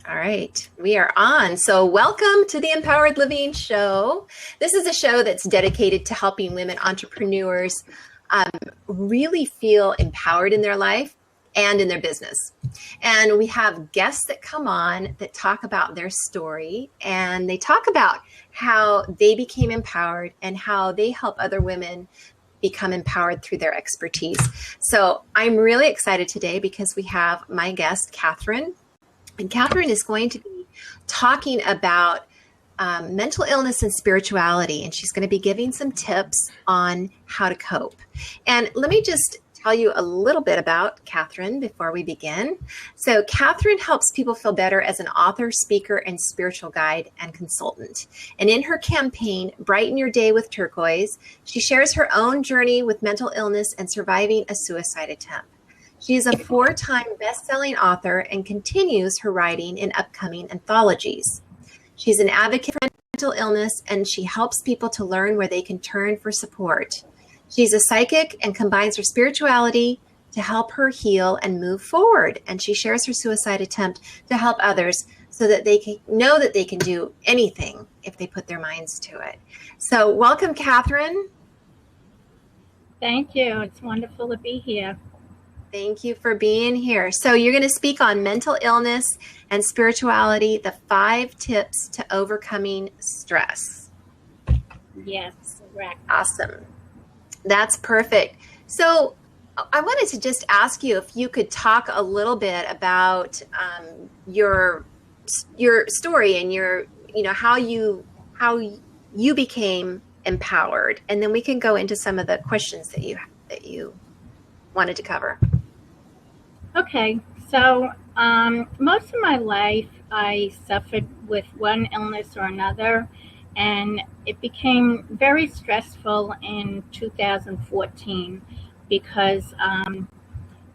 All right, we are on. So welcome to the Empowered Living Show. This is a show that's dedicated to helping women entrepreneurs really feel empowered in their life and in their business. And we have guests that come on that talk about their story, and they talk about how they became empowered and how they help other women become empowered through their expertise. So I'm really excited today because we have my guest, Catherine. And Catherine is going to be talking about mental illness and spirituality, and she's going to be giving some tips on how to cope. And let me just tell you a little bit about Catherine before we begin. So Catherine helps people feel better as an author, speaker, and spiritual guide and consultant. And in her campaign, Brighten Your Day with Turquoise, she shares her own journey with mental illness and surviving a suicide attempt. She is a 4-time best-selling author and continues her writing in upcoming anthologies. She's an advocate for mental illness, and she helps people to learn where they can turn for support. She's a psychic and combines her spirituality to help her heal and move forward. And she shares her suicide attempt to help others so that they can know that they can do anything if they put their minds to it. So welcome, Catherine. Thank you. It's wonderful to be here. Thank you for being here. So you're going to speak on mental illness and spirituality, the 5 tips to overcoming stress. Yes, correct. Awesome. That's perfect. So I wanted to just ask you if you could talk a little bit about your story and how you became empowered, and then we can go into some of the questions that you wanted to cover. Okay, so most of my life I suffered with one illness or another, and it became very stressful in 2014 because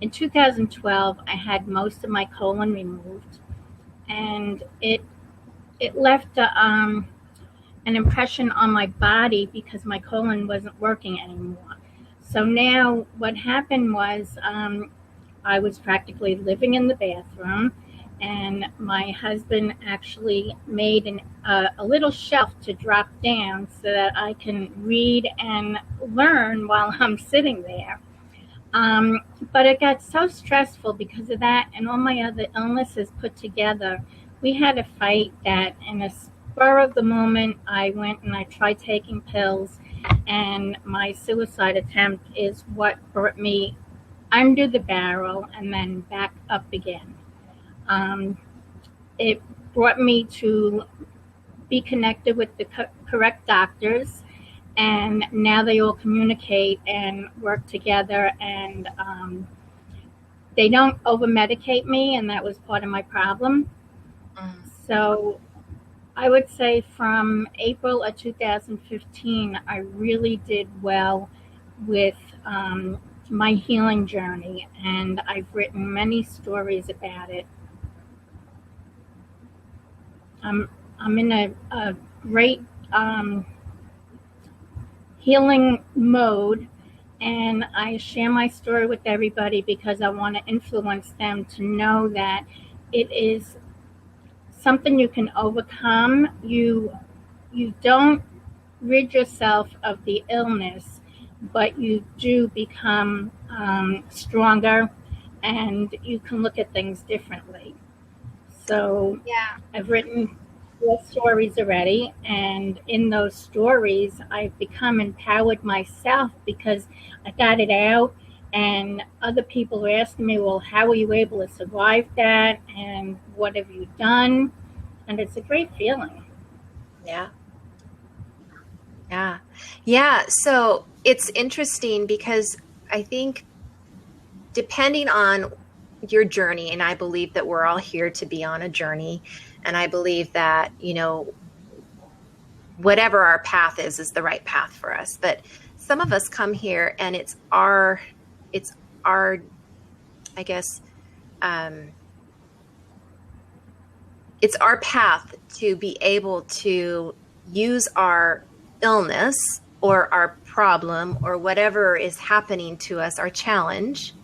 in 2012 I had most of my colon removed, and it left an impression on my body because my colon wasn't working anymore. So now what happened was I was practically living in the bathroom, and my husband actually made a little shelf to drop down so that I can read and learn while I'm sitting there. But it got so stressful because of that and all my other illnesses put together. We had a fight that in a spur of the moment, I went and I tried taking pills, and my suicide attempt is what brought me under the barrel and then back up again. It brought me to be connected with the correct doctors, and now they all communicate and work together, and they don't over-medicate me, and that was part of my problem. So I would say from April of 2015, I really did well with my healing journey, and I've written many stories about it. I'm in a great healing mode, and I share my story with everybody because I want to influence them to know that it is something you can overcome. You don't rid yourself of the illness, but you do become stronger, and you can look at things differently. So Yeah. I've written 4 stories already, and in those stories I've become empowered myself because I got it out, and other people were asking me, well, how were you able to survive that, and what have you done? And it's a great feeling. Yeah. So it's interesting because I think depending on your journey, and I believe that we're all here to be on a journey, and I believe that, whatever our path is the right path for us. But some of us come here and it's our, I guess, it's our path to be able to use our illness or our problem or whatever is happening to us, our challenge,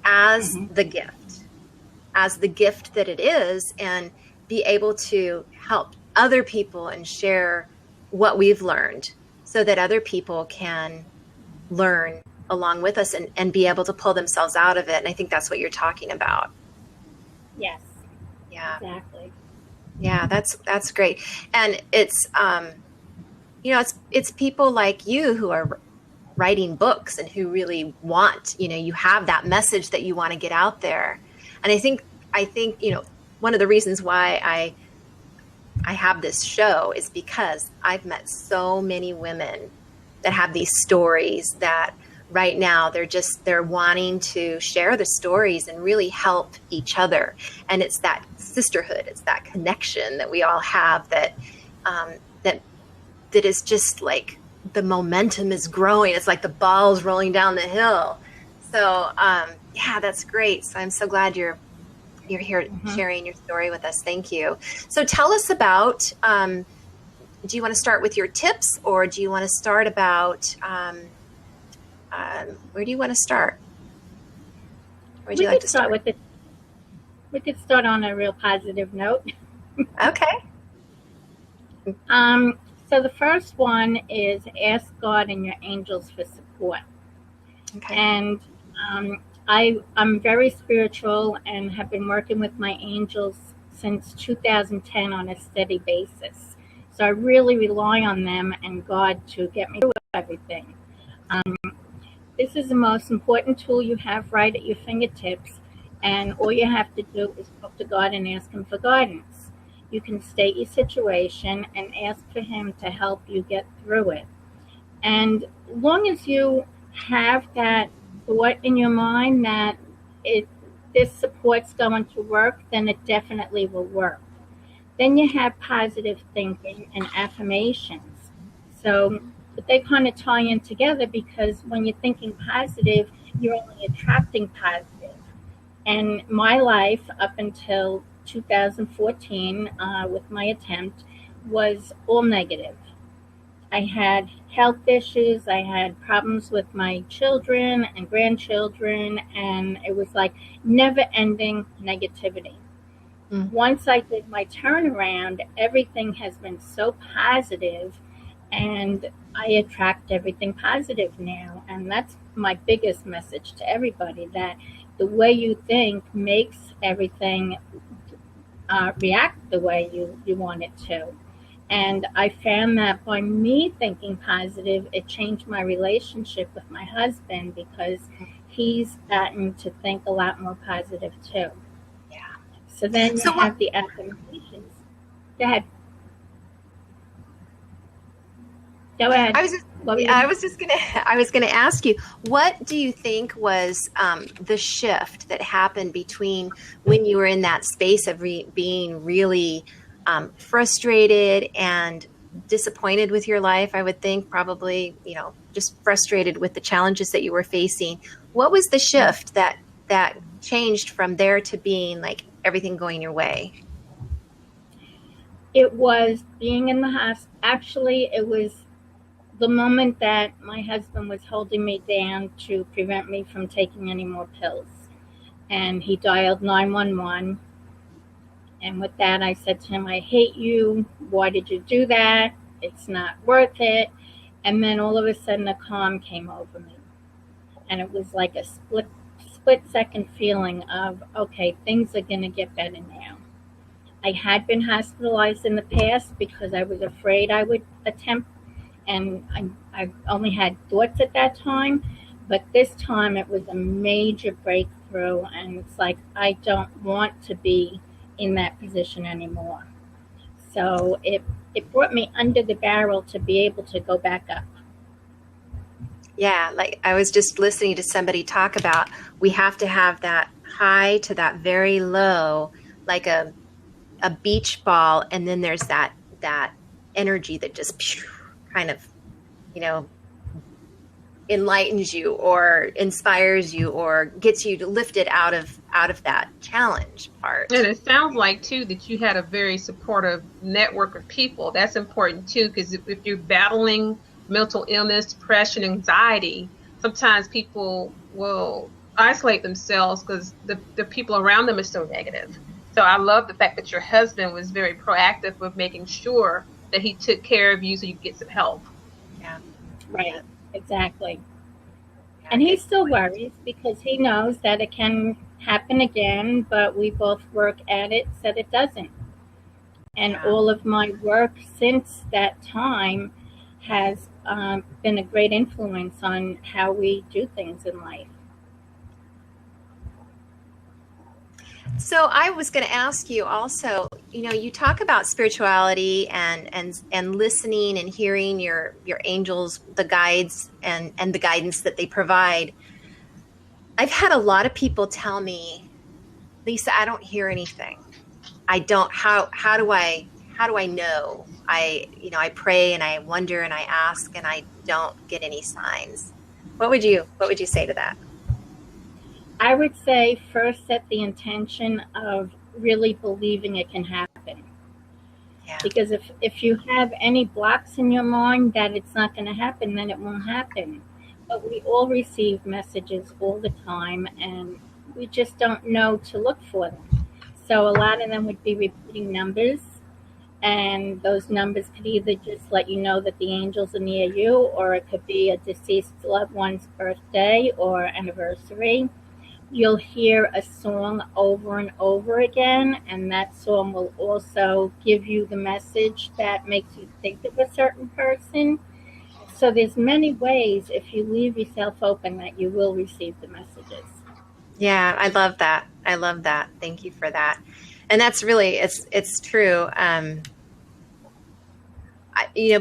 as the gift that it is, and be able to help other people and share what we've learned so that other people can learn along with us and be able to pull themselves out of it. And I think that's what you're talking about. Yes. Yeah. Exactly. Yeah, that's great. And it's, it's people like you who are writing books and who really want, you have that message that you want to get out there. And I think, one of the reasons why I have this show is because I've met so many women that have these stories that right now they're wanting to share the stories and really help each other. And it's that sisterhood, it's that connection that we all have that is just like the momentum is growing. It's like the ball's rolling down the hill. So yeah, that's great. So I'm so glad you're here sharing your story with us. Thank you. So tell us about, do you want to start with your tips, or do you want to start about, where do you want to start? Where would you like to start? We could start on a real positive note. Okay. So the first one is ask God and your angels for support. Okay. And I'm very spiritual and have been working with my angels since 2010 on a steady basis. So I really rely on them and God to get me through everything. This is the most important tool you have right at your fingertips, and all you have to do is talk to God and ask Him for guidance. You can state your situation and ask for Him to help you get through it. And as long as you have that thought in your mind that this support's going to work, then it definitely will work. Then you have positive thinking and affirmations. So they kind of tie in together, because when you're thinking positive, you're only attracting positive. And my life up until 2014 with my attempt was all negative. I had health issues, I had problems with my children and grandchildren, and it was like never-ending negativity. Once I did my turnaround, everything has been so positive, and I attract everything positive now. And that's my biggest message to everybody, that the way you think makes everything react the way you want it to. And I found that by me thinking positive, it changed my relationship with my husband, because he's gotten to think a lot more positive too. Yeah. So then you have the affirmations. Go ahead. I was gonna ask you, what do you think was the shift that happened between when you were in that space of being really frustrated and disappointed with your life? I would think probably, just frustrated with the challenges that you were facing. What was the shift that changed from there to being like everything going your way? It was being in the hospital. Actually, it was the moment that my husband was holding me down to prevent me from taking any more pills. And he dialed 911. And with that, I said to him, I hate you. Why did you do that? It's not worth it. And then all of a sudden, a calm came over me. And it was like a split second feeling of, okay, things are going to get better now. I had been hospitalized in the past because I was afraid I would attempt, and I only had thoughts at that time. But this time it was a major breakthrough, and it's like I don't want to be in that position anymore. So it brought me under the barrel to be able to go back up. Yeah, like I was just listening to somebody talk about, we have to have that high to that very low, like a beach ball, and then there's that energy that just kind of, enlightens you or inspires you or gets you to lift it out of that challenge part. And it sounds like too that you had a very supportive network of people. That's important too, because if you're battling mental illness, depression, anxiety, sometimes people will isolate themselves because the people around them are so negative. So I love the fact that your husband was very proactive with making sure that he took care of you so you could get some help. Yeah. Right. Exactly. Yeah, And he still worries because he knows that it can happen again, but we both work at it so that it doesn't. And Yeah. all of my work since that time has been a great influence on how we do things in life. So I was going to ask you also, you talk about spirituality and listening and hearing your angels, the guides and the guidance that they provide. I've had a lot of people tell me, Lisa, I don't hear anything. I don't, how do I know? I pray and I wonder and I ask and I don't get any signs. What would you say to that? I would say first set the intention of really believing it can happen. Yeah. Because if you have any blocks in your mind that it's not going to happen, then it won't happen. But we all receive messages all the time, and we just don't know to look for them. So a lot of them would be repeating numbers, and those numbers could either just let you know that the angels are near you, or it could be a deceased loved one's birthday or anniversary. You'll hear a song over and over again, and that song will also give you the message that makes you think of a certain person. So there's many ways, if you leave yourself open, that you will receive the messages. Yeah, I love that. I love that. Thank you for that. And that's really, it's true.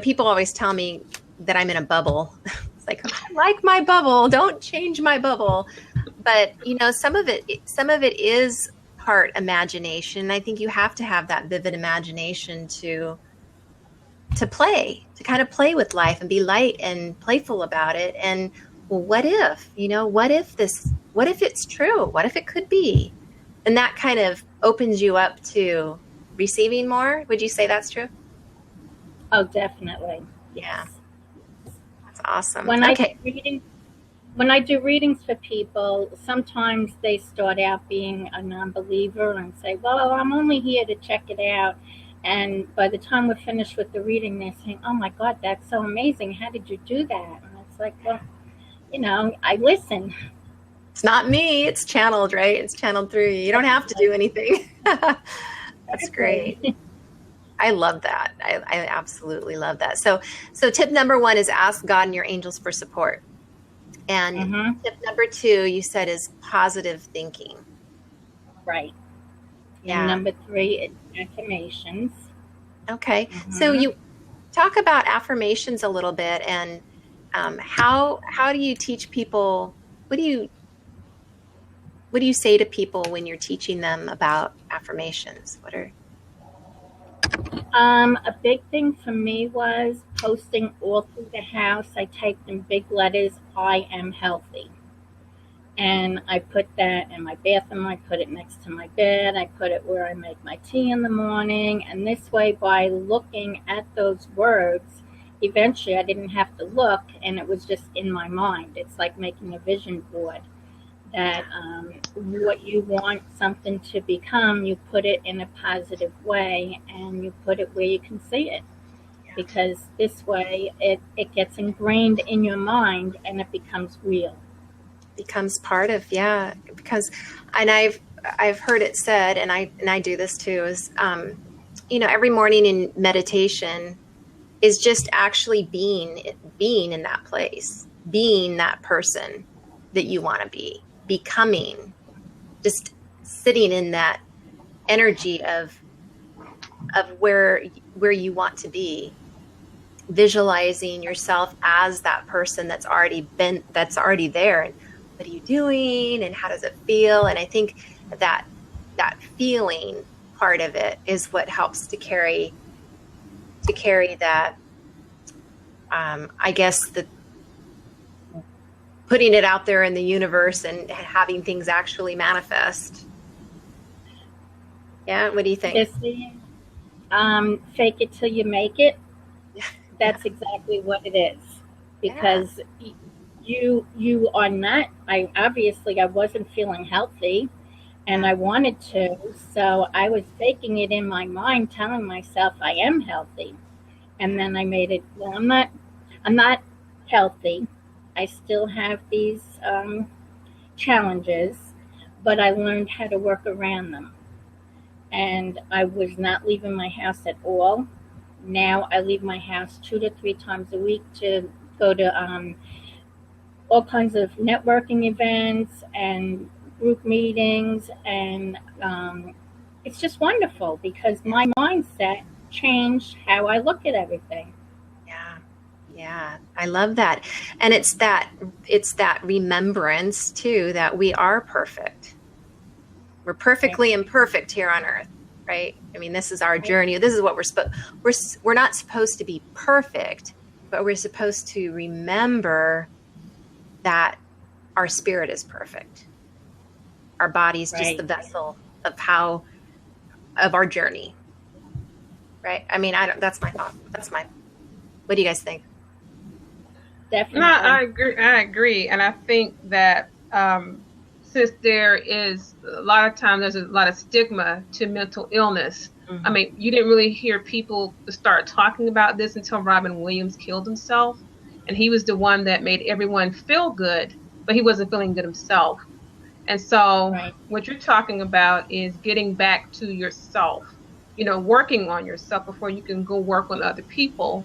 People always tell me that I'm in a bubble. It's like, I like my bubble. Don't change my bubble. But some of it is part imagination. I think you have to have that vivid imagination to kind of play with life and be light and playful about it. And well, what if it's true? What if it could be? And that kind of opens you up to receiving more. Would you say that's true? Oh, definitely. Yeah. That's awesome. When Okay. When I do readings for people, sometimes they start out being a non-believer and say, well, I'm only here to check it out. And by the time we're finished with the reading, they're saying, oh my God, that's so amazing. How did you do that? And it's like, well, I listen. It's not me. It's channeled, right? It's channeled through you. You don't have to do anything. That's great. I love that. I absolutely love that. So tip number 1 is ask God and your angels for support. And tip number 2, you said, is positive thinking. Right. Yeah. And number 3 is affirmations. Okay. So you talk about affirmations a little bit, and how do you teach people? What do you say to people when you're teaching them about affirmations? What are a big thing for me was posting all through the house. I typed in big letters, I am healthy. And I put that in my bathroom. I put it next to my bed. I put it where I make my tea in the morning. And this way, by looking at those words, eventually I didn't have to look, and it was just in my mind. It's like making a vision board. That what you want something to become, you put it in a positive way, and you put it where you can see it. Because this way it gets ingrained in your mind and it becomes real. Becomes part of, yeah. Because, and I've heard it said, and I do this too, is every morning in meditation is just actually being in that place, being that person that you want to be. Becoming, just sitting in that energy of where you want to be, visualizing yourself as that person that's already there. And what are you doing? And how does it feel? And I think that feeling part of it is what helps to carry that. I guess the putting it out there in the universe and having things actually manifest. Yeah, what do you think? Fake it till you make it. That's exactly what it is. Because you are not, I wasn't feeling healthy, and I wanted to. So I was faking it in my mind, telling myself I am healthy. And then I made it, well, I'm not healthy. I still have these challenges, but I learned how to work around them. And I was not leaving my house at all. Now I leave my house 2 to 3 times a week to go to all kinds of networking events and group meetings, and it's just wonderful because my mindset changed how I look at everything. Yeah, I love that. And it's that remembrance too that we are perfect. We're perfectly imperfect here on earth, right? I mean, this is our journey. This is what we're not supposed to be perfect, but we're supposed to remember that our spirit is perfect. Our body is just the vessel of our journey. Right? I mean, that's my thought. What do you guys think? Definitely. No, I agree. And I think that since there is a lot of time, there's a lot of stigma to mental illness. I mean, you didn't really hear people start talking about this until Robin Williams killed himself. And he was the one that made everyone feel good, but he wasn't feeling good himself. And so what you're talking about is getting back to yourself, working on yourself before you can go work on other people.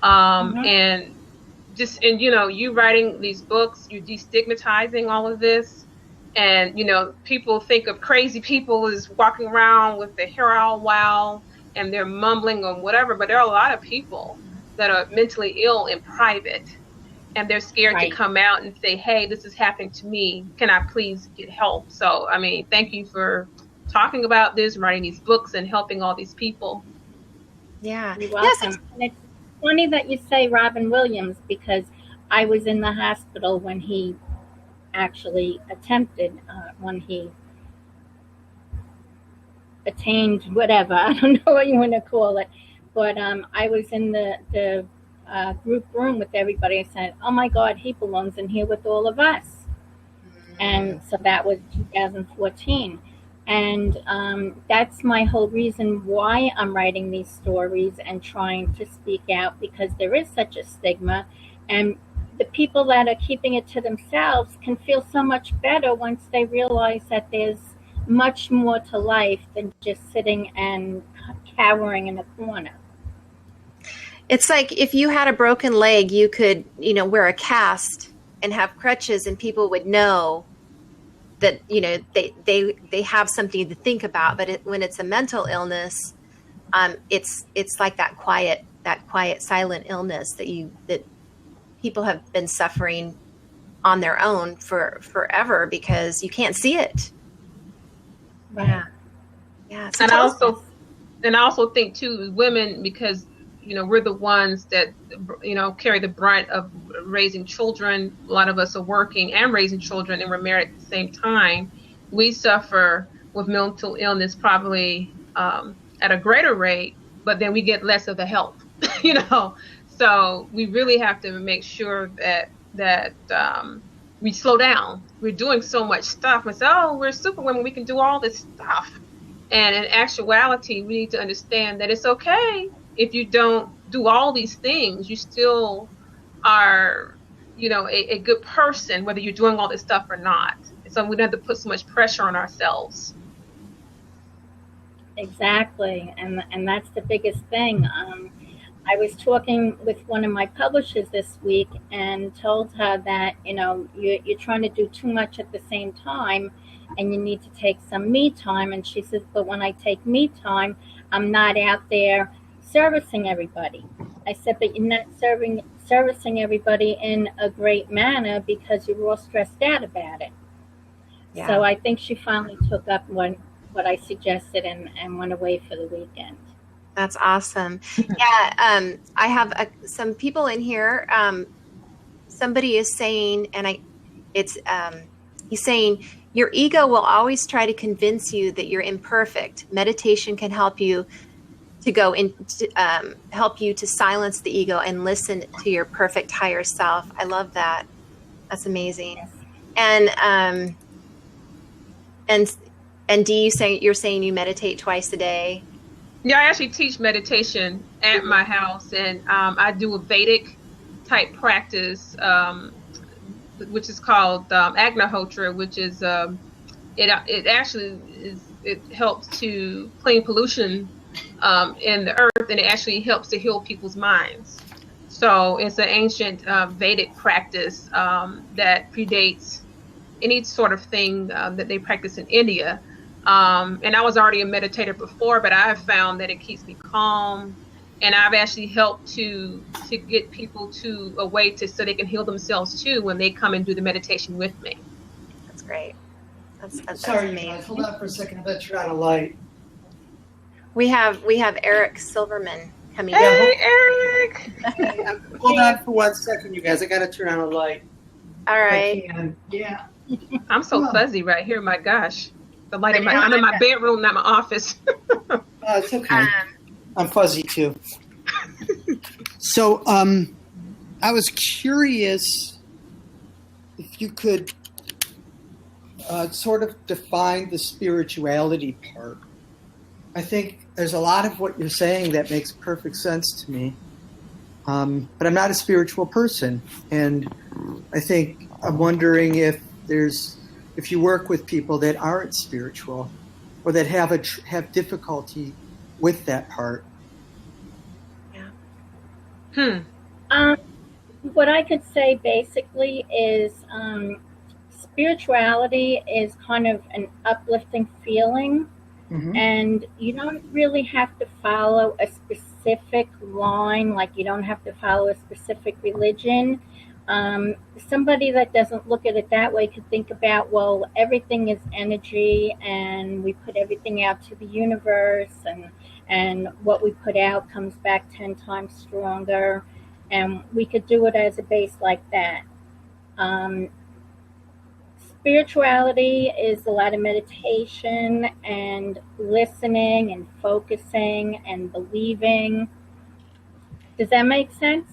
And you writing these books, you're destigmatizing all of this. And, people think of crazy people as walking around with their hair all wild and they're mumbling or whatever. But there are a lot of people that are mentally ill in private, and they're scared to come out and say, hey, this is happening to me. Can I please get help? So, I mean, thank you for talking about this, writing these books and helping all these people. Yeah. You're welcome. Yes. And it's funny that you say Robin Williams, because I was in the hospital when he actually attempted, when he attained whatever. I don't know what you want to call it. But I was in the group room with everybody. I said, oh, my God, he belongs in here with all of us. And so that was 2014. And that's my whole reason why I'm writing these stories and trying to speak out, because there is such a stigma. And the people that are keeping it to themselves can feel so much better once they realize that there's much more to life than just sitting and cowering in a corner. It's like if you had a broken leg, you could, wear a cast and have crutches, and people would know that, they have something to think about. But when it's a mental illness, it's like that quiet, silent illness that people have been suffering on their own for forever because you can't see it. Right. Yeah. So and I also think too, women, because we're the ones that, carry the brunt of raising children. A lot of us are working and raising children, and we're married at the same time. We suffer with mental illness probably at a greater rate, but then we get less of the help, So we really have to make sure that we slow down. We're doing so much stuff. We say, oh, we're superwomen, we can do all this stuff. And in actuality, we need to understand that it's okay if you don't do all these things. You still are, a good person, whether you're doing all this stuff or not. So we don't have to put so much pressure on ourselves. Exactly. And that's the biggest thing. I was talking with one of my publishers this week and told her that, you're trying to do too much at the same time and you need to take some me time. And she says, but when I take me time, I'm not out there servicing everybody. I said, but you're not servicing everybody in a great manner because you're all stressed out about it. Yeah. So I think she finally took up what I suggested and went away for the weekend. That's awesome. Yeah, I have some people in here. Somebody is saying, and he's saying, your ego will always try to convince you that you're imperfect. Meditation can help you to help you to silence the ego and listen to your perfect higher self. I love that. That's amazing. And And you're saying you meditate twice a day? Yeah, I actually teach meditation at my house, and I do a Vedic type practice, which is called Agnihotra, which is it actually it helps to clean pollution in the earth, and it actually helps to heal people's minds. So it's an ancient Vedic practice that predates any sort of thing that they practice in India. And I was already a meditator before, but I have found that it keeps me calm. And I've actually helped to get people to a way so they can heal themselves too when they come and do the meditation with me. That's great. That's Sorry, amazing. guys. Hold on for a second. I bet you're out of light. We have Eric Silverman coming. Hey, Eric! Hold on for 1 second, you guys. I got to turn on a light. All right. Yeah. I'm so fuzzy right here. My gosh, the light I'm in my bedroom, not my office. It's okay. I'm fuzzy too. So, I was curious if you could sort of define the spirituality part. I think there's a lot of what you're saying that makes perfect sense to me. But I'm not a spiritual person, and I think I'm wondering if you work with people that aren't spiritual or that have difficulty with that part. Yeah. What I could say basically is spirituality is kind of an uplifting feeling. Mm-hmm. And you don't really have to follow a specific line, like you don't have to follow a specific religion. Somebody that doesn't look at it that way could think about, well, everything is energy and we put everything out to the universe, and what we put out comes back 10 times stronger. And we could do it as a base like that. Spirituality is a lot of meditation and listening and focusing and believing. Does that make sense?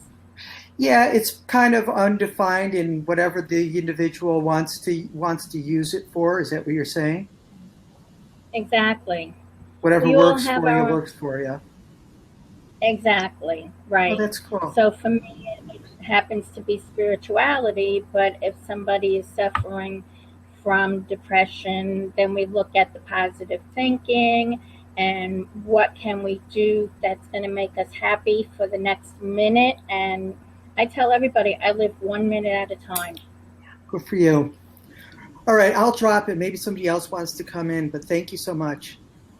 Yeah, it's kind of undefined in whatever the individual wants to use it for. Is that what you're saying? Exactly. Whatever works for you works for you. Exactly, right. Oh, that's cool. So for me, it happens to be spirituality, but if somebody is suffering from depression, then we look at the positive thinking and what can we do that's going to make us happy for the next minute. And I tell everybody I live 1 minute at a time. Good for you. All right, I'll drop it. Maybe somebody else wants to come in, but thank you so much.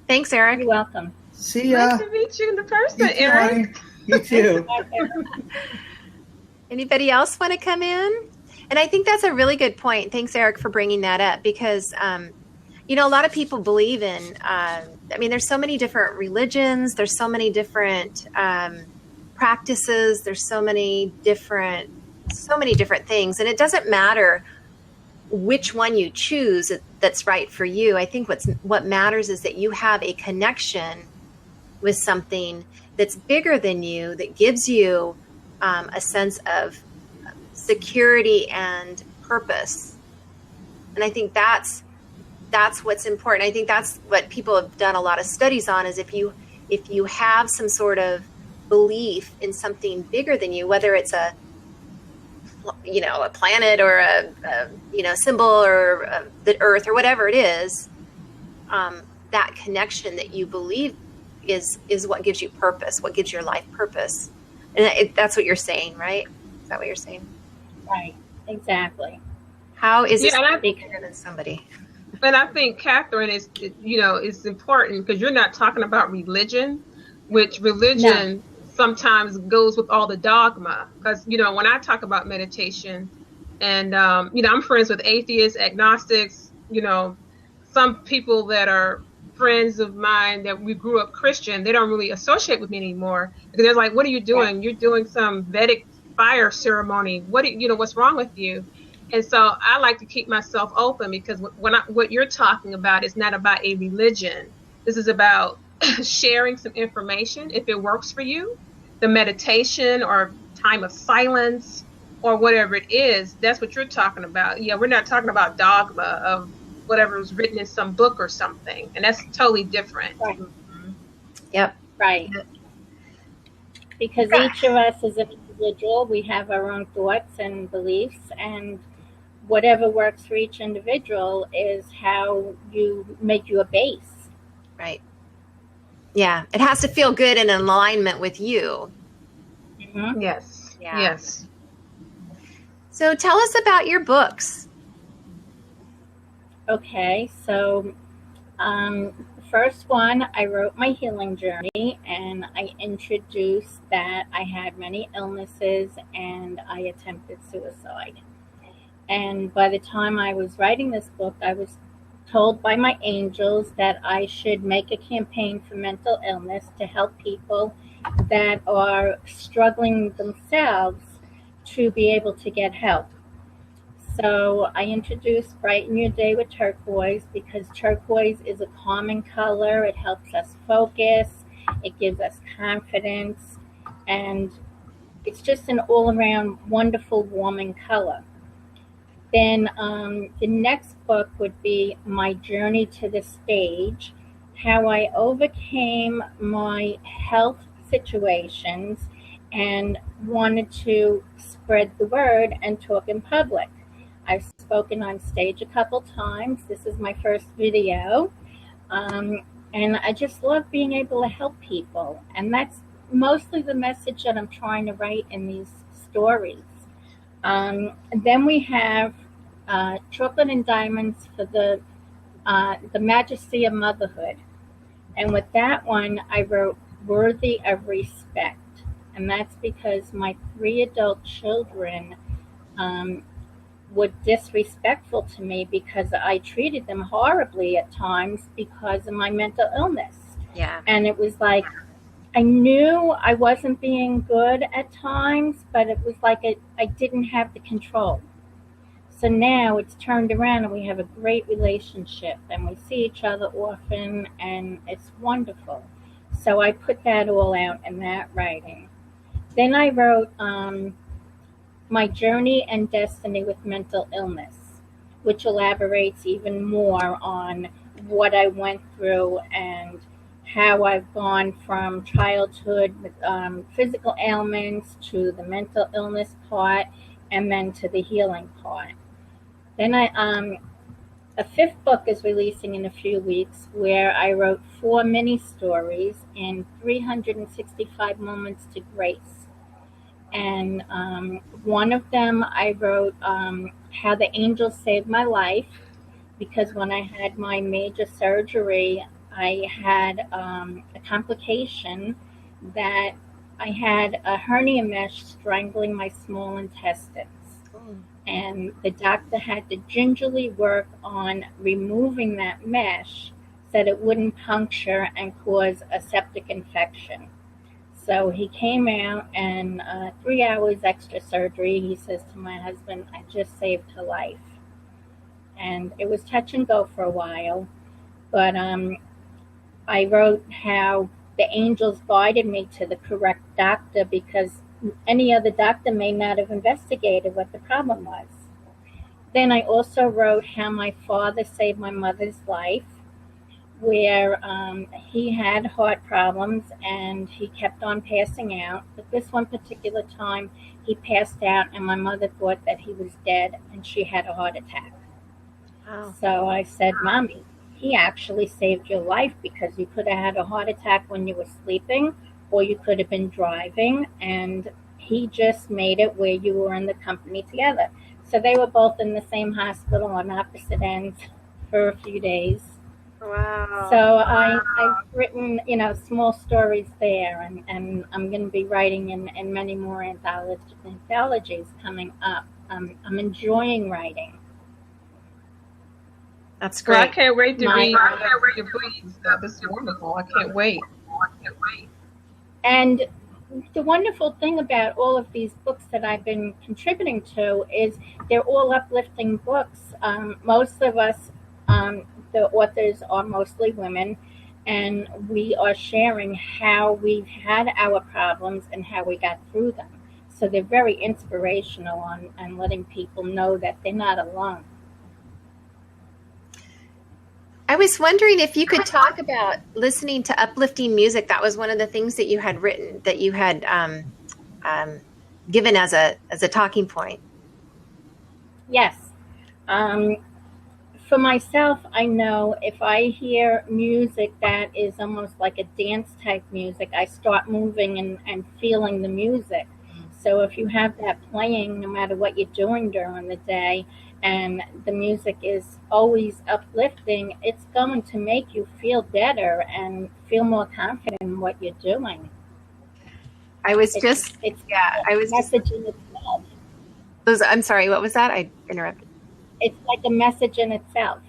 Thanks, Eric. You're welcome. See ya. Nice to meet you in person, Eric. You too. Anybody else want to come in? And I think that's a really good point. Thanks, Eric, for bringing that up, because, a lot of people believe in, there's so many different religions. There's so many different practices. There's so many different things. And it doesn't matter which one you choose that's right for you. I think what matters is that you have a connection with something that's bigger than you, that gives you a sense of security and purpose. And I think that's what's important. I think that's what people have done a lot of studies on, is if you have some sort of belief in something bigger than you, whether it's a planet or a symbol or the earth or whatever it is, that connection that you believe is what gives you purpose, what gives your life purpose. And that's what you're saying, right? Is that what you're saying? Right, exactly. How is it bigger than somebody? And I think, Catherine, is important, because you're not talking about religion, which religion sometimes goes with all the dogma. Because, when I talk about meditation, and, I'm friends with atheists, agnostics, some people that are friends of mine that we grew up Christian, they don't really associate with me anymore, because they're like, what are you doing? Yeah. You're doing some Vedic fire ceremony. What's wrong with you? And so I like to keep myself open, because what you're talking about is not about a religion. This is about sharing some information. If it works for you, the meditation or time of silence or whatever it is, that's what you're talking about. Yeah, we're not talking about dogma of, whatever was written in some book or something, and that's totally different. Right. Yep. Right. Because each of us is an individual. We have our own thoughts and beliefs, and whatever works for each individual is how you make your base. Right. Yeah. It has to feel good and in alignment with you. Mm-hmm. Yes. Yeah. Yes. So tell us about your books. Okay, so the first one, I wrote my healing journey, and I introduced that I had many illnesses and I attempted suicide. And by the time I was writing this book, I was told by my angels that I should make a campaign for mental illness to help people that are struggling themselves to be able to get help. So I introduced Brighten Your Day with Turquoise because turquoise is a calming color. It helps us focus. It gives us confidence. And it's just an all-around wonderful, warming color. Then the next book would be My Journey to the Stage, how I overcame my health situations and wanted to spread the word and talk in public. I've spoken on stage a couple times. This is my first video. And I just love being able to help people. And that's mostly the message that I'm trying to write in these stories. Then we have Chocolate and Diamonds for the Majesty of Motherhood. And with that one, I wrote Worthy of Respect. And that's because my 3 adult children were disrespectful to me because I treated them horribly at times because of my mental illness. Yeah. And it was like, I knew I wasn't being good at times, but it was like I didn't have the control. So now it's turned around and we have a great relationship and we see each other often and it's wonderful. So I put that all out in that writing. Then I wrote My Journey and Destiny with Mental Illness, which elaborates even more on what I went through and how I've gone from childhood with physical ailments to the mental illness part and then to the healing part. Then a 5th book is releasing in a few weeks where I wrote 4 mini stories in 365 moments to grace. And one of them I wrote how the angels saved my life because when I had my major surgery, I had a complication that I had a hernia mesh strangling my small intestines. And the doctor had to gingerly work on removing that mesh so that it wouldn't puncture and cause a septic infection. So he came out and 3 hours extra surgery. He says to my husband, I just saved her life. And it was touch and go for a while. But I wrote how the angels guided me to the correct doctor because any other doctor may not have investigated what the problem was. Then I also wrote how my father saved my mother's life, where he had heart problems and he kept on passing out. But this one particular time, he passed out and my mother thought that he was dead and she had a heart attack. Wow. So I said, Mommy, he actually saved your life because you could have had a heart attack when you were sleeping or you could have been driving, and he just made it where you were in the company together. So they were both in the same hospital on opposite ends for a few days. Wow. So I've written, small stories there, and I'm going to be writing in many more anthologies coming up. I'm enjoying writing. That's Well, I great. can't wait to read your books. This is wonderful. I can't wait. And the wonderful thing about all of these books that I've been contributing to is they're all uplifting books. Most of us, the authors are mostly women, and we are sharing how we've had our problems and how we got through them. So they're very inspirational on letting people know that they're not alone. I was wondering if you could talk about listening to uplifting music. That was one of the things that you had written, that you had given as a talking point. Yes. For myself, I know if I hear music that is almost like a dance type music, I start moving and feeling the music. So if you have that playing, no matter what you're doing during the day, and the music is always uplifting, it's going to make you feel better and feel more confident in what you're doing. I was It's just message in itself. I'm sorry, what was that? I interrupted. It's like a message in itself.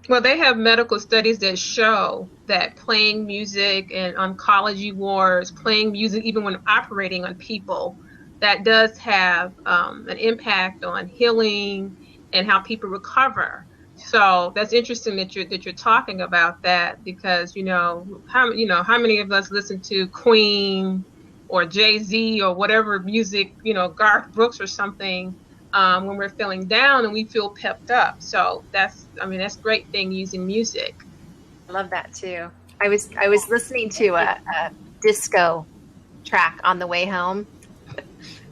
Well, they have medical studies that show that playing music in oncology wards, playing music even when operating on people, that does have an impact on healing and how people recover. So that's interesting that you're talking about that, because how many of us listen to Queen or Jay-Z or whatever music, Garth Brooks or something, when we're feeling down and we feel pepped up. So that's a great thing, using music. I love that too. I was listening to a disco track on the way home,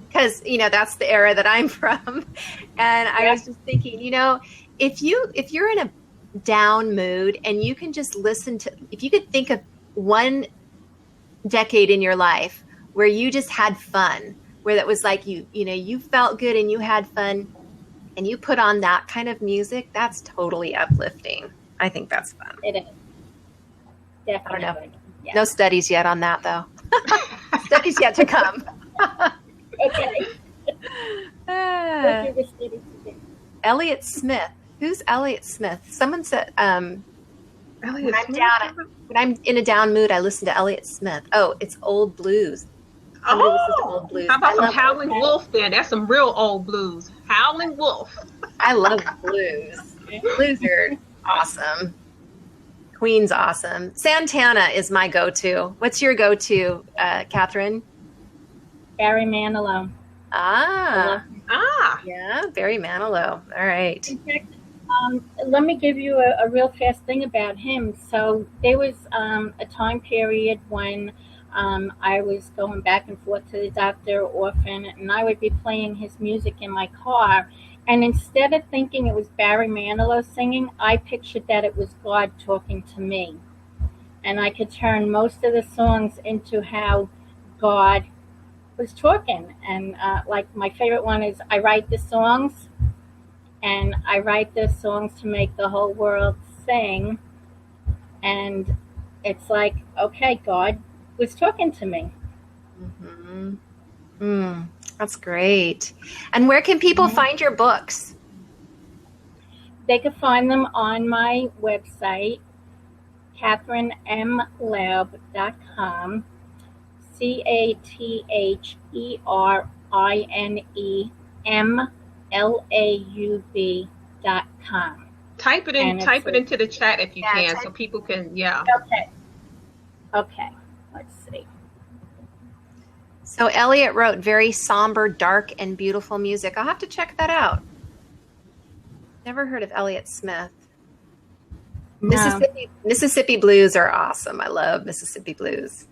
because that's the era that I'm from, and I was just thinking, if you're in a down mood and you can just listen to, if you could think of one decade in your life where you just had fun, where that was like you felt good and you had fun, and you put on that kind of music, that's totally uplifting. I think that's fun. It is. Definitely. I don't know. Yes. No studies yet on that, though. Studies yet to come. Okay. Elliott Smith. Who's Elliott Smith? Someone said when I'm in a down mood, I listen to Elliott Smith. Oh, it's old blues. Somebody listens to old blues. How about some Howlin' Wolf then? That's some real old blues. Howlin' Wolf. I love blues. Blues are awesome. Queen's awesome. Santana is my go-to. What's your go-to, Catherine? Barry Manilow. Yeah, Barry Manilow. All right. In fact, let me give you a real fast thing about him. So there was a time period when I was going back and forth to the doctor often, and I would be playing his music in my car. And instead of thinking it was Barry Manilow singing, I pictured that it was God talking to me. And I could turn most of the songs into how God was talking. And like my favorite one is, I write the songs, and I write the songs to make the whole world sing. And it's like, okay, God was talking to me. Mm-hmm. That's great. And where can people find your books? They can find them on my website, CatherineMLaub.com, CatherineMLaub.com. Type it into the chat if you can, so people can, Okay. Let's see. So Elliott wrote very somber, dark, and beautiful music. I'll have to check that out. Never heard of Elliott Smith. No. Mississippi blues are awesome. I love Mississippi blues.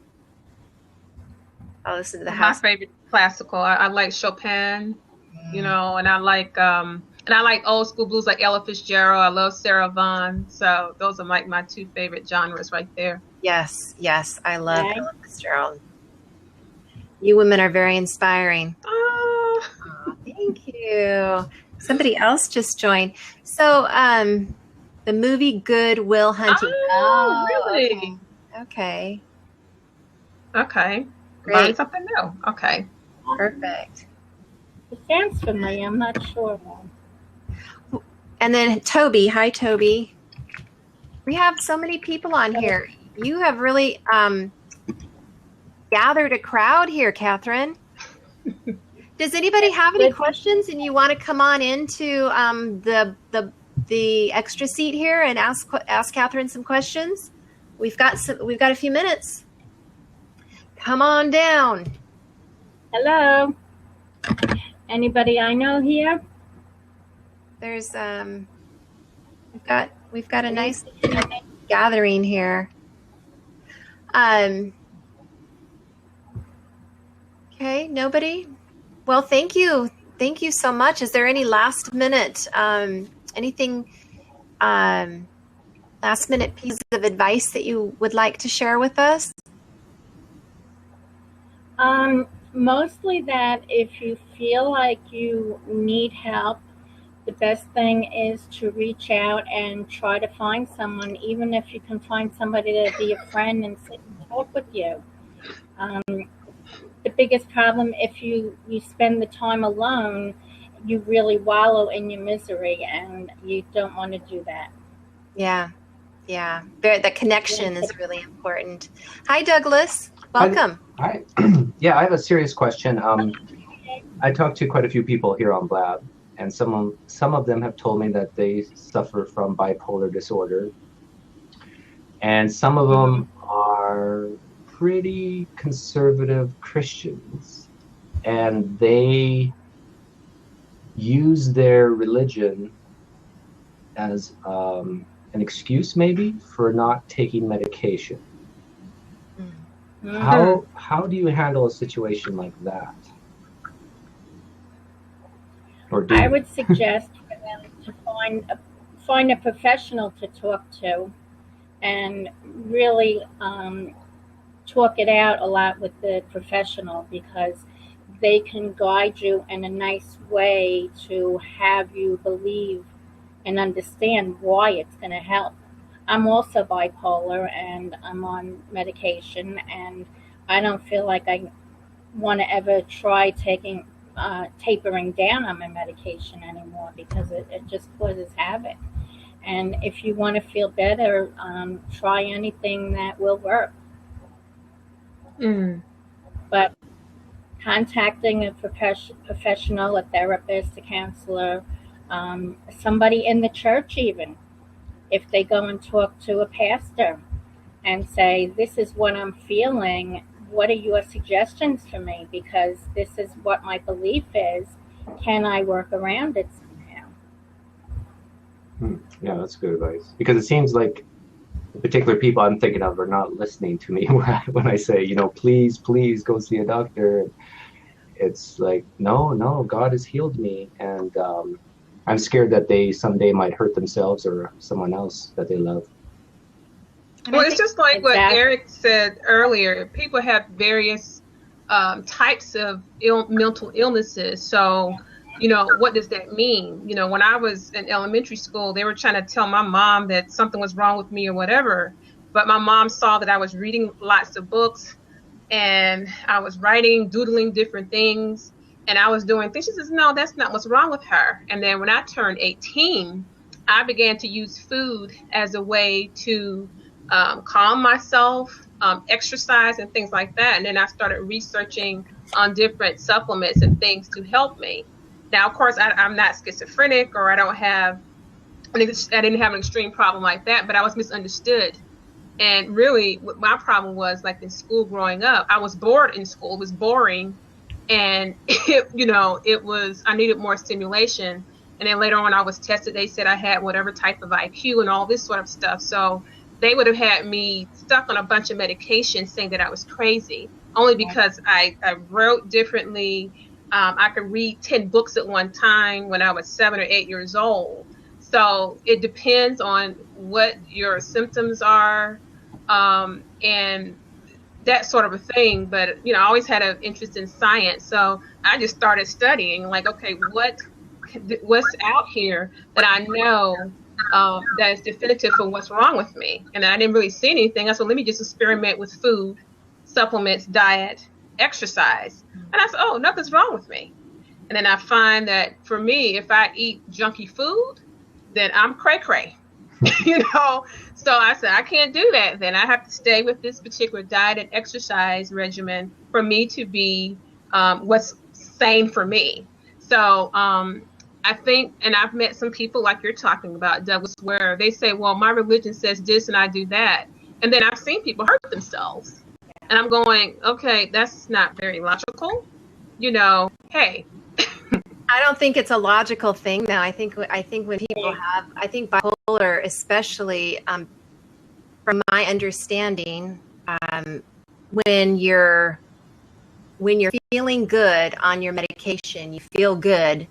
I'll listen to my favorite classical. I like Chopin, and I like old school blues like Ella Fitzgerald. I love Sarah Vaughan. So those are like my two favorite genres right there. Yes, I love Ella Fitzgerald. You women are very inspiring. Oh, thank you. Somebody else just joined. So, the movie Good Will Hunting. Oh, really? Okay. Great. Learn something new. Okay. Perfect. It sounds familiar. I'm not sure. And then Toby. Hi, Toby. We have so many people on here. You have really gathered a crowd here, Catherine. Does anybody have any questions and you want to come on into the extra seat here and ask Catherine some questions? We've got a few minutes. Come on down. Hello. Anybody I know here? There's we've got We've got a nice gathering here. Okay, nobody? Well, thank you. Thank you so much. Is there any last minute, anything, last minute piece of advice that you would like to share with us? Mostly that if you feel like you need help, the best thing is to reach out and try to find someone, even if you can find somebody to be a friend and sit and talk with you. The biggest problem, if you spend the time alone, you really wallow in your misery, and you don't want to do that. Yeah. The connection is really important. Hi, Douglas. Welcome. Hi. Yeah, I have a serious question. I talked to quite a few people here on Blab, and some of them have told me that they suffer from bipolar disorder, and some of them are pretty conservative Christians, and they use their religion as an excuse maybe for not taking medication. How do you handle a situation like that? Or I would suggest for them to find a professional to talk to, and really talk it out a lot with the professional, because they can guide you in a nice way to have you believe and understand why it's going to help. I'm also bipolar, and I'm on medication, and I don't feel like I want to ever try tapering down on my medication anymore, because it just causes havoc. And if you want to feel better, try anything that will work. But contacting a professional, a therapist, a counselor, somebody in the church even, if they go and talk to a pastor and say, this is what I'm feeling, what are your suggestions for me? Because this is what my belief is. Can I work around it somehow? Yeah, that's good advice. Because it seems like the particular people I'm thinking of are not listening to me when I say, please go see a doctor. It's like, no, God has healed me. And I'm scared that they someday might hurt themselves or someone else that they love. Well, it's just like what Eric said earlier. People have various types of mental illnesses. So, what does that mean? When I was in elementary school, they were trying to tell my mom that something was wrong with me or whatever. But my mom saw that I was reading lots of books, and I was writing, doodling different things, and I was doing things. She says, no, that's not what's wrong with her. And then when I turned 18, I began to use food as a way to calm myself, exercise and things like that. And then I started researching on different supplements and things to help me. Now, of course, I'm not schizophrenic, or I didn't have an extreme problem like that, but I was misunderstood. And really what my problem was, like in school growing up, I was bored in school. It was boring. And I needed more stimulation. And then later on, I was tested. They said I had whatever type of IQ and all this sort of stuff. So they would have had me stuck on a bunch of medication, saying that I was crazy, only because I wrote differently. I could read 10 books at one time when I was 7 or 8 years old. So it depends on what your symptoms are, and that sort of a thing. But, I always had an interest in science. So I just started studying, like, okay, what's out here that I know that is definitive for what's wrong with me. And I didn't really see anything. I said, let me just experiment with food, supplements, diet, exercise. And I said, oh, nothing's wrong with me. And then I find that for me, if I eat junky food, then I'm cray-cray, So I said, I can't do that. Then I have to stay with this particular diet and exercise regimen for me to be what's sane for me. So I think, and I've met some people like you're talking about, Douglas, where they say, well, my religion says this and I do that. And then I've seen people hurt themselves. And I'm going, okay, that's not very logical. Hey, I don't think it's a logical thing, though. I think when people have, I think bipolar, especially from my understanding, when you're feeling good on your medication, you feel good,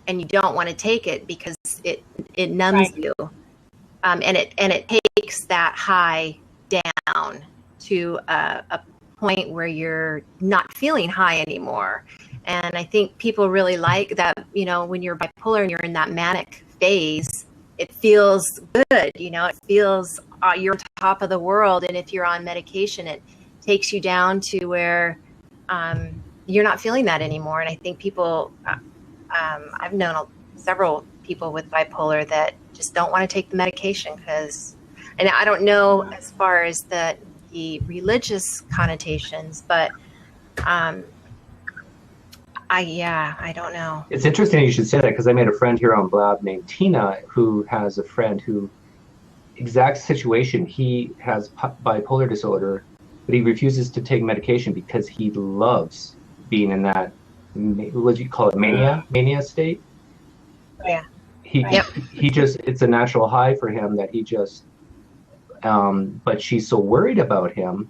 and you don't want to take it because it numbs you, and it takes that high down to a point where you're not feeling high anymore. And I think people really like that, when you're bipolar and you're in that manic phase, it feels good, it feels you're on top of the world. And if you're on medication, it takes you down to where you're not feeling that anymore. And I think people, I've known several people with bipolar that just don't want to take the medication and I don't know as far as the religious connotations, but I don't know. It's interesting you should say that, because I made a friend here on Blab named Tina who has a friend who, exact situation, he has bipolar disorder, but he refuses to take medication because he loves being in that, what do you call it, mania state? Yeah. He just, it's a natural high for him that he just, but she's so worried about him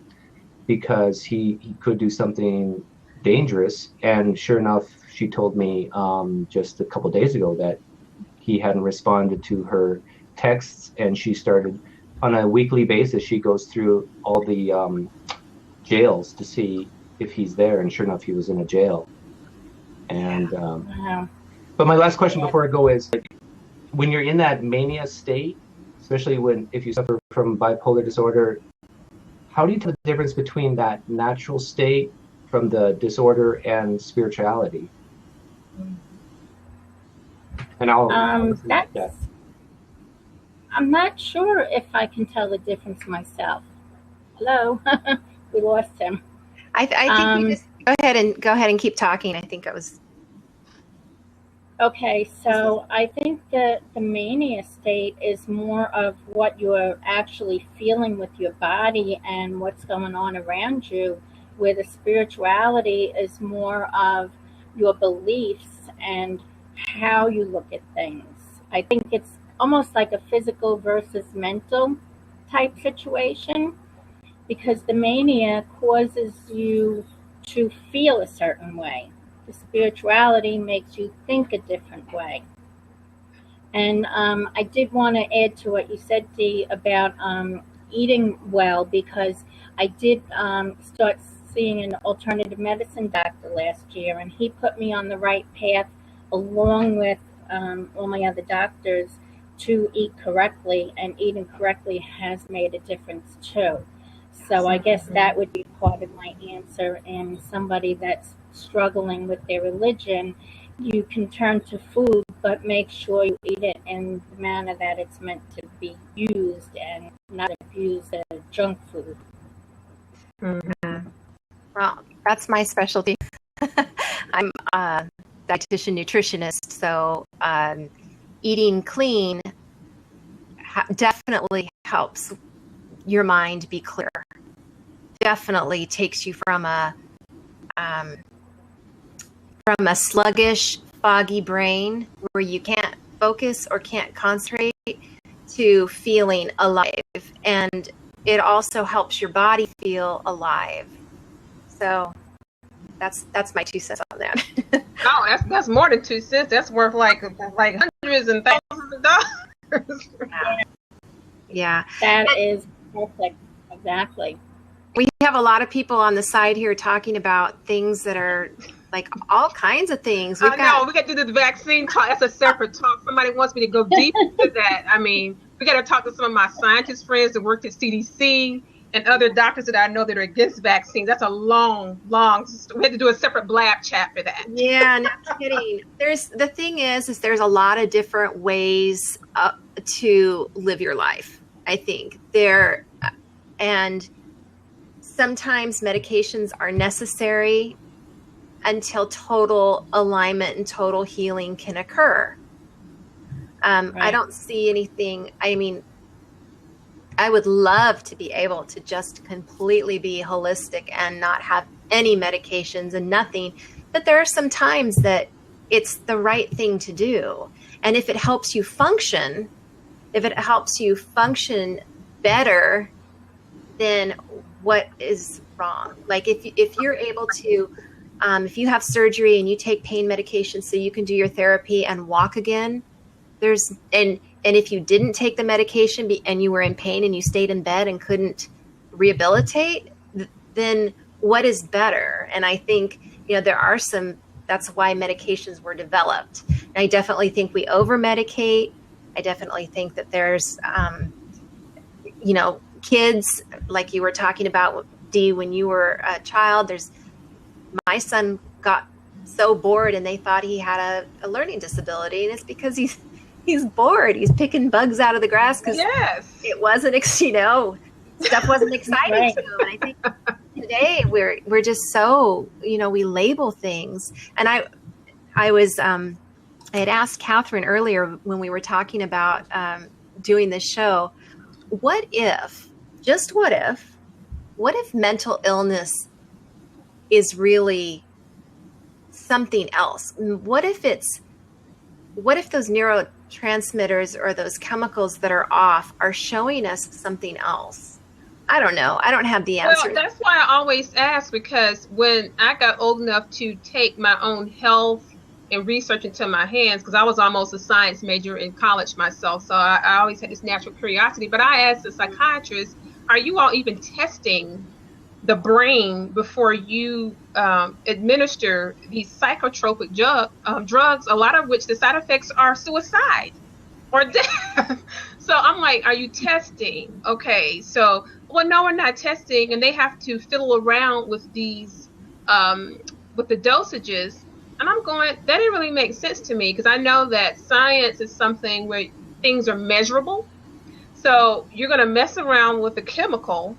because he could do something dangerous. And sure enough, she told me just a couple days ago that he hadn't responded to her texts, and she started on a weekly basis. She goes through all the jails to see if he's there, and sure enough, he was in a jail. And but my last question before I go is, like, when you're in that mania state, especially if you suffer from bipolar disorder, how do you tell the difference between that natural state from the disorder and spirituality? And I'm not sure if I can tell the difference myself. Hello, we lost him. I think you just go ahead and keep talking. I think it was. Okay, so I think that the mania state is more of what you're actually feeling with your body and what's going on around you, where the spirituality is more of your beliefs and how you look at things. I think it's almost like a physical versus mental type situation, because the mania causes you to feel a certain way. The spirituality makes you think a different way. And I did want to add to what you said, Dee, about eating well, because I did start seeing an alternative medicine doctor last year, and he put me on the right path along with all my other doctors to eat correctly, and eating correctly has made a difference too. So I guess that would be part of my answer. And somebody that's struggling with their religion, you can turn to food, but make sure you eat it in the manner that it's meant to be used and not abused as junk food. Mm-hmm. Well, that's my specialty. I'm a dietitian nutritionist, so eating clean definitely helps your mind be clear. Definitely takes you from a sluggish, foggy brain where you can't focus or can't concentrate to feeling alive. And it also helps your body feel alive. So that's my 2 cents on that. Oh, that's more than 2 cents. That's worth like hundreds and thousands of dollars. Yeah. That is perfect. Exactly. We have a lot of people on the side here talking about things that are like all kinds of things. I know, we got to do the vaccine talk. That's a separate talk. Somebody wants me to go deep into that. I mean, we got to talk to some of my scientist friends that worked at CDC and other doctors that I know that are against vaccines. That's a long, we had to do a separate Blab chat for that. Yeah, no kidding. The thing is there's a lot of different ways to live your life, I think. And sometimes medications are necessary until total alignment and total healing can occur. Right. I don't see anything. I mean, I would love to be able to just completely be holistic and not have any medications and nothing. But there are some times that it's the right thing to do. And if it helps you function, better, then what is wrong? Like if you're able to, if you have surgery and you take pain medication so you can do your therapy and walk again, and if you didn't take the medication and you were in pain and you stayed in bed and couldn't rehabilitate, then what is better? And I think, that's why medications were developed. And I definitely think we over-medicate. I definitely think that there's, kids, like you were talking about, Dee, when you were a child, my son got so bored and they thought he had a learning disability. And it's because he's bored. He's picking bugs out of the grass because it wasn't, stuff wasn't exciting right. to him. And I think today we're just so, we label things. And I had asked Catherine earlier when we were talking about doing this show, what if mental illness is really something else? What if those neurotransmitters or those chemicals that are off are showing us something else? I don't know. I don't have the answer. Well, that's why I always ask, because when I got old enough to take my own health and research into my hands, because I was almost a science major in college myself, so I always had this natural curiosity. But I asked the psychiatrist, are you all even testing the brain before you administer these psychotropic drugs, a lot of which the side effects are suicide or death? So I'm like, are you testing? Okay, so, well, no, we're not testing. And they have to fiddle around with these, with the dosages. And I'm going, that didn't really make sense to me, because I know that science is something where things are measurable. So you're going to mess around with a chemical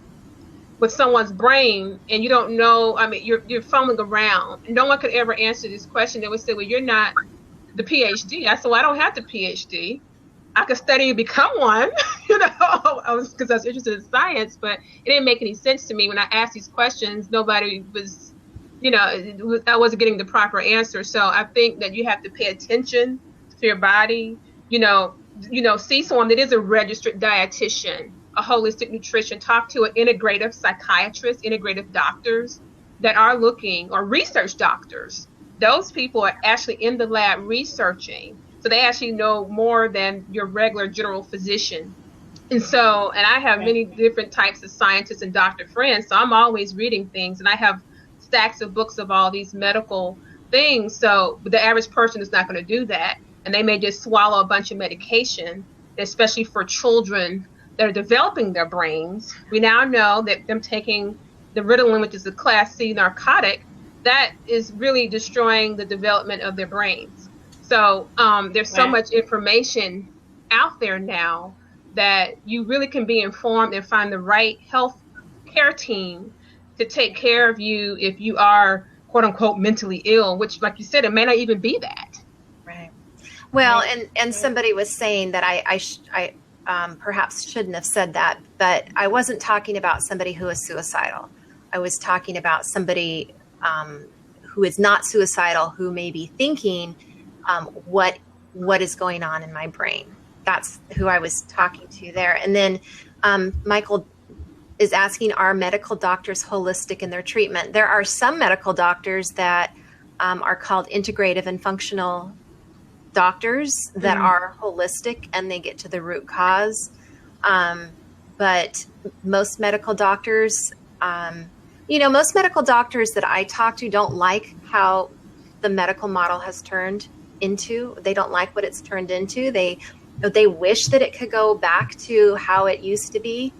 with someone's brain, and you don't know. I mean, you're fumbling around. No one could ever answer this question. They would say, well, you're not the PhD. I said, well, I don't have the PhD. I could study and become one, because I was interested in science, but it didn't make any sense to me when I asked these questions. Nobody was, I wasn't getting the proper answer. So I think that you have to pay attention to your body, see someone that is a registered dietitian, a holistic nutrition, talk to an integrative psychiatrist, integrative doctors that are looking, or research doctors. Those people are actually in the lab researching. So they actually know more than your regular general physician. And I have many different types of scientists and doctor friends. So I'm always reading things, and I have stacks of books of all these medical things. So the average person is not going to do that. And they may just swallow a bunch of medication, especially for children that are developing their brains. We now know that them taking the Ritalin, which is a class C narcotic, that is really destroying the development of their brains. So there's so much information out there now that you really can be informed and find the right health care team to take care of you if you are, quote unquote, mentally ill, which, like you said, it may not even be that. Right. Well, and somebody was saying that I perhaps shouldn't have said that, but I wasn't talking about somebody who is suicidal. I was talking about somebody who is not suicidal, who may be thinking, what is going on in my brain. That's who I was talking to there. And then Michael is asking, are medical doctors holistic in their treatment? There are some medical doctors that are called integrative and functional doctors that are holistic, and they get to the root cause. But most medical doctors, most medical doctors that I talk to don't like how the medical model has turned into. They don't like what it's turned into. They wish that it could go back to how it used to be.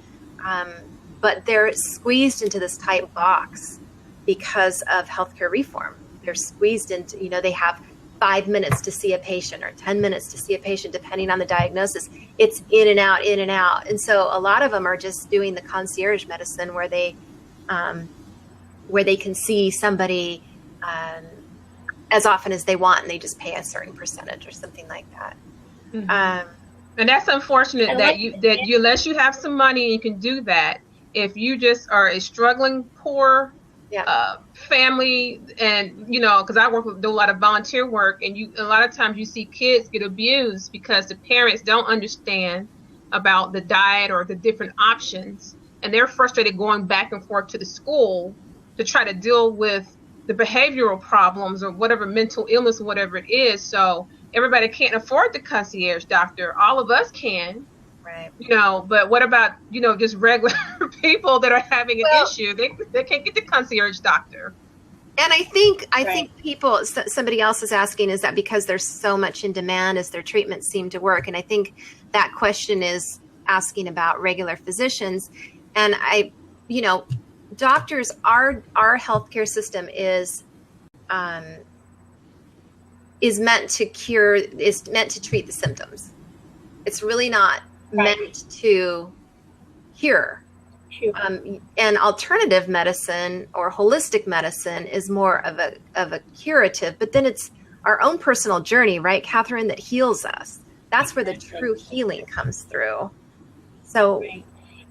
But they're squeezed into this tight box because of healthcare reform. They're squeezed into, they have 5 minutes to see a patient or 10 minutes to see a patient, depending on the diagnosis. It's in and out, in and out. And so a lot of them are just doing the concierge medicine where they can see somebody as often as they want, and they just pay a certain percentage or something like that. Mm-hmm. And that's unfortunate that you unless you have some money, you can do that. If you just are a struggling poor family, and because I do a lot of volunteer work, and a lot of times you see kids get abused because the parents don't understand about the diet or the different options, and they're frustrated going back and forth to the school to try to deal with the behavioral problems or whatever mental illness or whatever it is. So everybody can't afford the concierge doctor. All of us can. Right. But what about, just regular people that are having an issue? They can't get the concierge doctor. And I think people, somebody else is asking, is that because there's so much in demand, as their treatments seem to work? And I think that question is asking about regular physicians. And doctors, our healthcare system is meant to treat the symptoms. It's really not meant to cure. And alternative medicine or holistic medicine is more of a curative, but then it's our own personal journey, right, Catherine, that heals us. That's where the true healing comes through. So,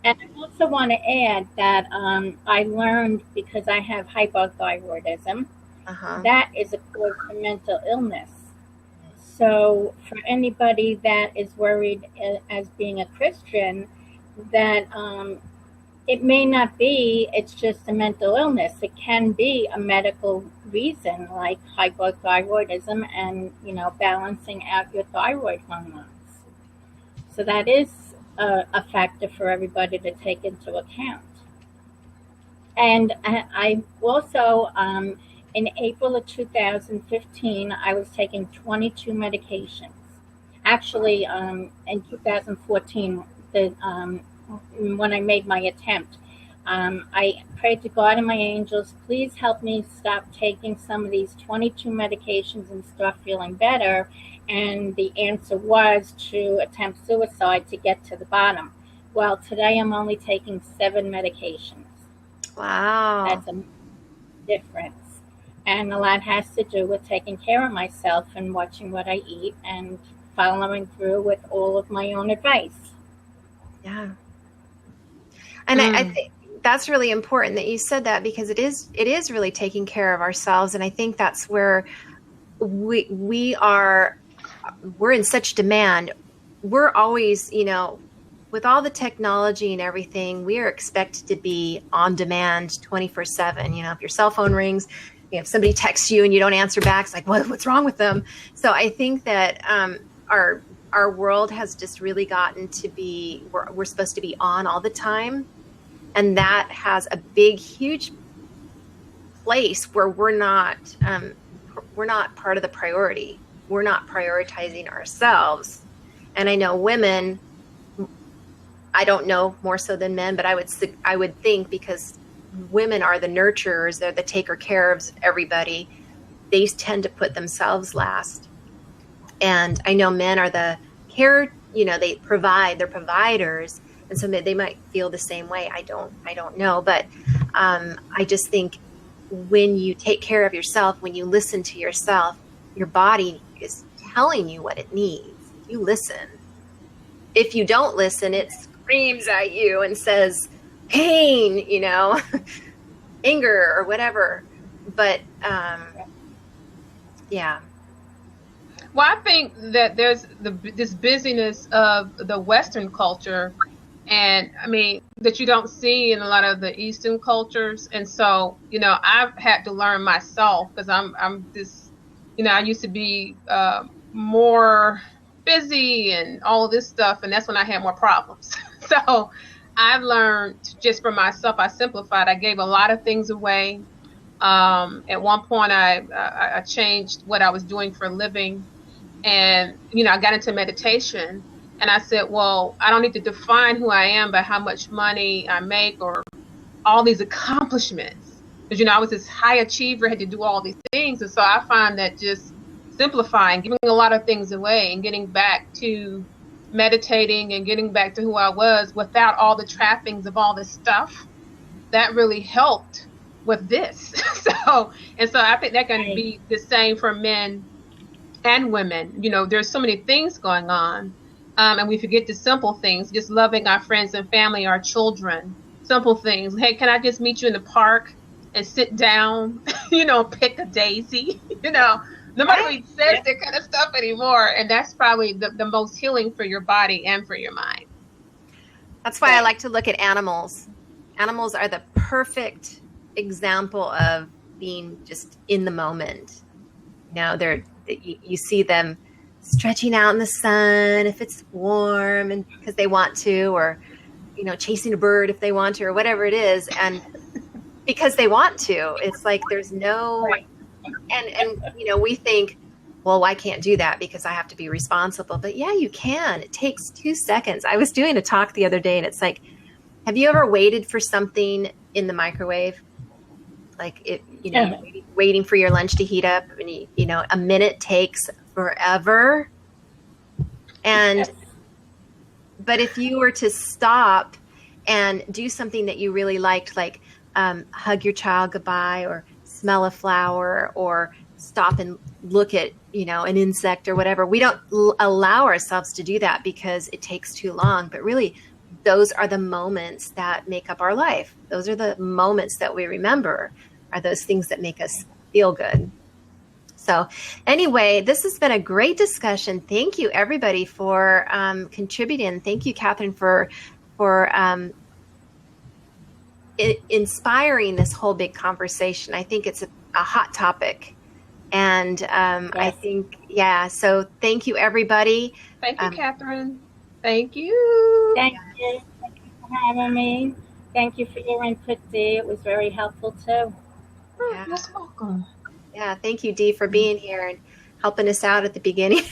and I also want to add that I learned, because I have hypothyroidism, that is a cause for mental illness. So for anybody that is worried as being a Christian, that it may not be, it's just a mental illness. It can be a medical reason, like hypothyroidism and, balancing out your thyroid hormones. So that is a factor for everybody to take into account. And I also, in April of 2015, I was taking 22 medications. Actually, in 2014, when I made my attempt, I prayed to God and my angels, please help me stop taking some of these 22 medications and start feeling better. And the answer was to attempt suicide to get to the bottom. Well, today I'm only taking 7 medications. Wow. That's a difference. And a lot has to do with taking care of myself and watching what I eat and following through with all of my own advice. Yeah. And I think that's really important that you said that, because it is really taking care of ourselves. And I think that's where we're in such demand. We're always, with all the technology and everything, we are expected to be on demand 24/7. If your cell phone rings, if somebody texts you and you don't answer back, it's like, what's wrong with them? So I think that our world has just really gotten to be, we're supposed to be on all the time. And that has a big, huge place where we're not part of the priority. We're not prioritizing ourselves. And I know women, I don't know more so than men, but I would think, because women are the nurturers, they're the taker care of everybody, they tend to put themselves last. And I know men are the care, they provide, they're providers. And so they might feel the same way. I don't know. But I just think when you take care of yourself, when you listen to yourself, your body is telling you what it needs. You listen. If you don't listen, it screams at you and says, pain, anger or whatever. But yeah. Well, I think that there's this busyness of the Western culture, and that you don't see in a lot of the Eastern cultures. And so, I've had to learn myself, because I'm this, I used to be more busy and all of this stuff, and that's when I had more problems. So I've learned just for myself, I simplified. I gave a lot of things away. At one point, I changed what I was doing for a living, and I got into meditation. And I said, well, I don't need to define who I am by how much money I make or all these accomplishments. Because, I was this high achiever, had to do all these things. And so I find that just simplifying, giving a lot of things away and getting back to meditating and getting back to who I was without all the trappings of all this stuff, that really helped with this. So I think that can be the same for men and women. There's so many things going on. And we forget the simple things, just loving our friends and family, our children, simple things. Hey, can I just meet you in the park? and sit down, pick a daisy, nobody really says that kind of stuff anymore. And that's probably the most healing for your body and for your mind. That's why I like to look at animals. Animals are the perfect example of being just in the moment. You see them stretching out in the sun if it's warm and because they want to, or chasing a bird if they want to, or whatever it is, and because they want to. It's like there's no and we think, well, I can't do that because I have to be responsible. But yeah, you can. It takes 2 seconds. I was doing a talk the other day, and it's like, have you ever waited for something in the microwave? Like waiting for your lunch to heat up, and a minute takes forever. And but if you were to stop and do something that you really liked, like hug your child goodbye, or smell a flower, or stop and look at an insect or whatever, we don't allow ourselves to do that because it takes too long. But really, those are the moments that make up our life. Those are the moments that we remember, are those things that make us feel good. So anyway, this has been a great discussion. Thank you, everybody, for contributing. Thank you, Catherine, for inspiring this whole big conversation. I think it's a hot topic. And I think, so thank you, everybody. Thank you, Catherine. Thank you. Thank you. Thank you for having me. Thank you for your input, Dee. It was very helpful, too. You're welcome. Yeah, thank you, Dee, for being here and helping us out at the beginning.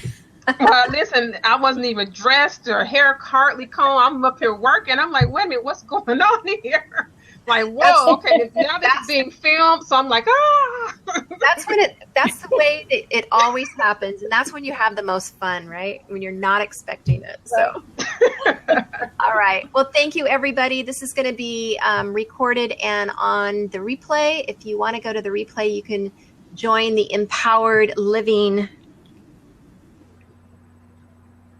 Well, listen, I wasn't even dressed or hair hardly combed. I'm up here working. I'm like, wait a minute, what's going on here? Like, whoa, okay, now this is being filmed, so I'm like, That's the way that it always happens, and that's when you have the most fun, right? When you're not expecting it. So, all right. Well, thank you, everybody. This is going to be recorded and on the replay. If you want to go to the replay, you can join the Empowered Living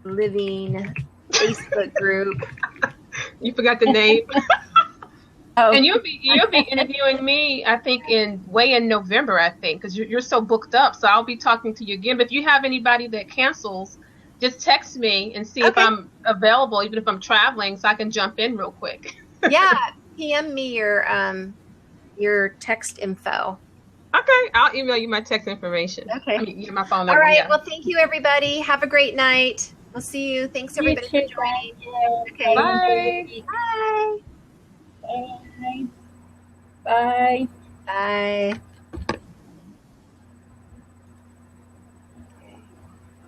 Facebook group. You forgot the name. Oh. And you'll be interviewing me, I think, in November, I think, because you're so booked up. So I'll be talking to you again. But if you have anybody that cancels, just text me and see if I'm available, even if I'm traveling, so I can jump in real quick. Yeah, PM me your text info. Okay, I'll email you my text information. Okay. My phone number. All right. Yeah. Well, thank you, everybody. Have a great night. We'll see you. Thanks, everybody, for joining. Okay. Bye. Bye. Bye. Bye.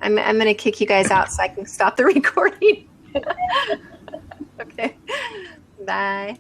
I'm going to kick you guys out so I can stop the recording. Okay. Bye.